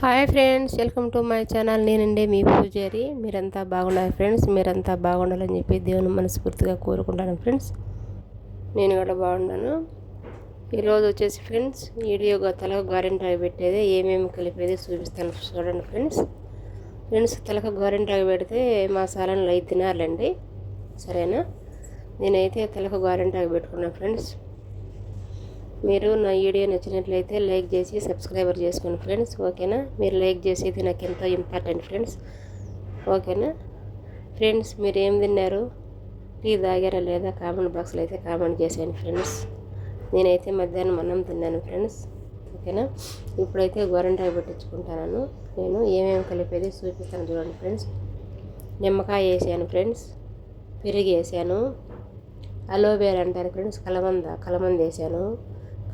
Hi friends, welcome to my channel. నేనండి మీ పూజారి. మీరంతా బాగున్నారు ఫ్రెండ్స్. మీరంతా బాగుండాలని చెప్పి దేవుని మనస్ఫూర్తిగా కోరుకుంటాను ఫ్రెండ్స్. నేను కూడా బాగున్నాను. ఈరోజు వచ్చేసి ఫ్రెండ్స్ వీడియోగా తలకు గోరింటాకు పెట్టేది ఏమేమి కలిపేది చూపిస్తాను చూడండి ఫ్రెండ్స్. తలకు గోరింటాకు పెడితే మసాలాలు అయితే తినాలండి, సరేనా? నేనైతే తలకు గోరింటాకు పెట్టుకున్నాను ఫ్రెండ్స్. మీరు నా వీడియో నచ్చినట్లయితే లైక్ చేసి సబ్స్క్రైబర్ చేసుకోండి ఫ్రెండ్స్, ఓకేనా? మీరు లైక్ చేసేది నాకు ఎంతో ఇంపార్టెంట్ ఫ్రెండ్స్, ఓకేనా ఫ్రెండ్స్? మీరు ఏం తిన్నారు, టీ తాగారా లేదా కామెంట్ బాక్స్లో అయితే కామెంట్ చేసేయండి ఫ్రెండ్స్. నేనైతే మధ్యాహ్నం అన్నం తిన్నాను ఫ్రెండ్స్, ఓకేనా? ఇప్పుడైతే గోరింటాకు పెట్టించుకుంటాను. నేను ఏమేమి కలిపేది చూపిస్తాను చూడండి ఫ్రెండ్స్. నిమ్మకాయ వేసాను ఫ్రెండ్స్, పెరుగు వేసాను, అలోవేరా అంటారు ఫ్రెండ్స్, కలమంద వేసాను,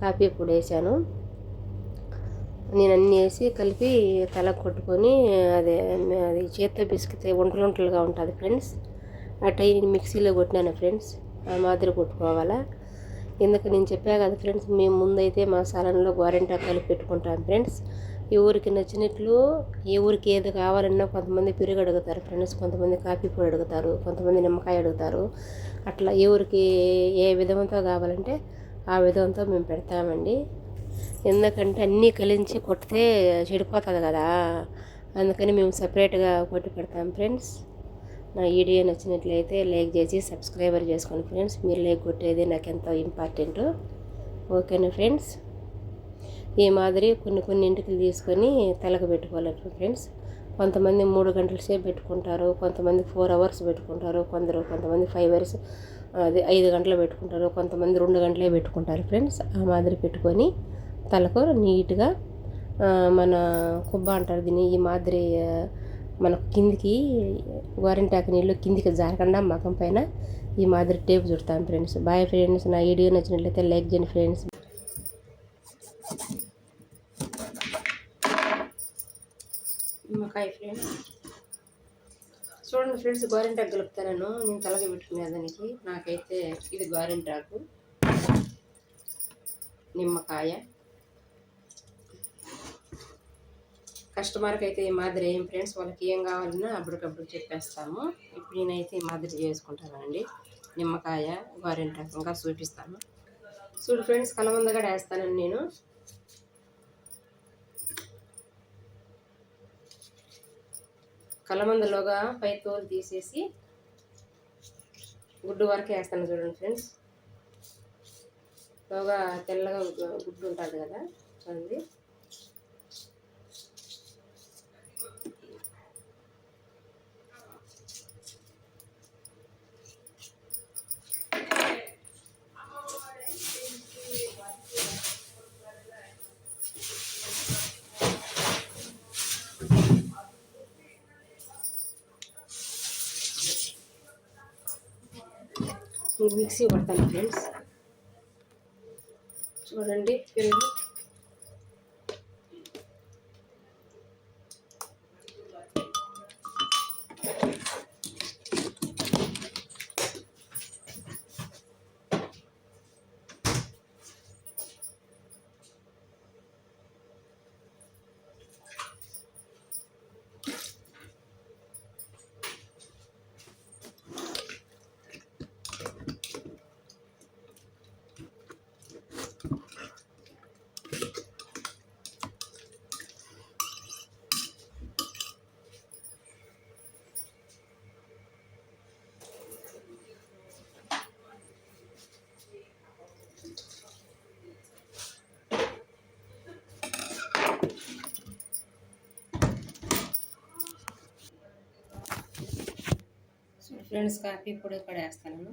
కాఫీ పొడి వేసాను. నేను అన్నీ వేసి కలిపి తలకు కొట్టుకొని అది చేత్తో బిస్కితే వంటలుగా ఉంటుంది ఫ్రెండ్స్. అట్టయి నేను మిక్సీలో కొట్టినాను ఫ్రెండ్స్. ఆ మాదిరి కొట్టుకోవాలా. ఇందుకు నేను చెప్పా కదా ఫ్రెండ్స్, మేము ముందైతే మసాలాలో గోరింటాకు కలిపి పెట్టుకుంటాం ఫ్రెండ్స్. ఈ ఊరికి నచ్చినట్లు ఈ ఊరికి ఏది కావాలన్నా కొంతమంది పెరుగు అడుగుతారు ఫ్రెండ్స్, కొంతమంది కాఫీ పొడి అడుగుతారు, కొంతమంది నిమ్మకాయ అడుగుతారు. అట్లా ఏ ఊరికి ఏ విధంతో కావాలంటే ఆ విధంతో మేము పెడతామండి. ఎందుకంటే అన్నీ కలిసి కొడితే చెడిపోతుంది కదా, అందుకని మేము సపరేట్గా కొట్టి పెడతాం ఫ్రెండ్స్. నా వీడియో నచ్చినట్లయితే లైక్ చేసి సబ్స్క్రైబర్ చేసుకోండి ఫ్రెండ్స్. మీరు లైక్ కొట్టేది నాకు ఎంతో ఇంపార్టెంట్, ఓకేనా ఫ్రెండ్స్? ఈ మాదిరి కొన్ని ఇంటికి తీసుకొని తలకు పెట్టుకోవాలి ఫ్రెండ్స్. కొంతమంది 3 గంటల సేపు పెట్టుకుంటారు, కొంతమంది 4 అవర్స్ పెట్టుకుంటారు, కొంతమంది 5 అవర్స్, అది 5 గంటలు పెట్టుకుంటారు, కొంతమంది 2 గంటలే పెట్టుకుంటారు ఫ్రెండ్స్. ఆ మాదిరి పెట్టుకొని తలకు నీట్గా మన కుబ్బ అంటారు దీన్ని, ఈ మాదిరి మన కిందికి గోరింటాకు నీళ్ళు కిందికి జారకుండా మకం పైన ఈ మాదిరి టేపు చుడతాం ఫ్రెండ్స్. Bye friends. నా వీడియో నచ్చినట్లయితే లైక్ చేయండి ఫ్రెండ్స్. నిమ్మకాయ ఫ్రెండ్స్ చూడండి ఫ్రెండ్స్, గోరింటాకు కలుపుతాను నేను తలకి పెట్టుకునే దానికి. నాకైతే ఇది గోరింటాకు, నిమ్మకాయ. కస్టమర్కి అయితే ఈ మాదిరి ఏం ఫ్రెండ్స్, వాళ్ళకి ఏం కావాలన్నా అప్పటికప్పుడు చెప్పేస్తాము. ఇప్పుడు నేనైతే ఈ మాదిరి చేసుకుంటానండి. నిమ్మకాయ, గోరింటాకు ఇంకా చూపిస్తాను చూడు ఫ్రెండ్స్. కలమంద కూడా వేస్తానండి నేను. కలమందలోగా పై తోలు తీసేసి గుడ్డు వరకే వేస్తాను చూడండి ఫ్రెండ్స్. లోగా తెల్లగా గుడ్డు ఉంటుంది కదా, చూడండి. మిక్సీ పడతాను ఫ్రెండ్స్. చూడండి పెరుగు ఫ్రెండ్స్, కాఫీ పొడి కూడా వేస్తాను.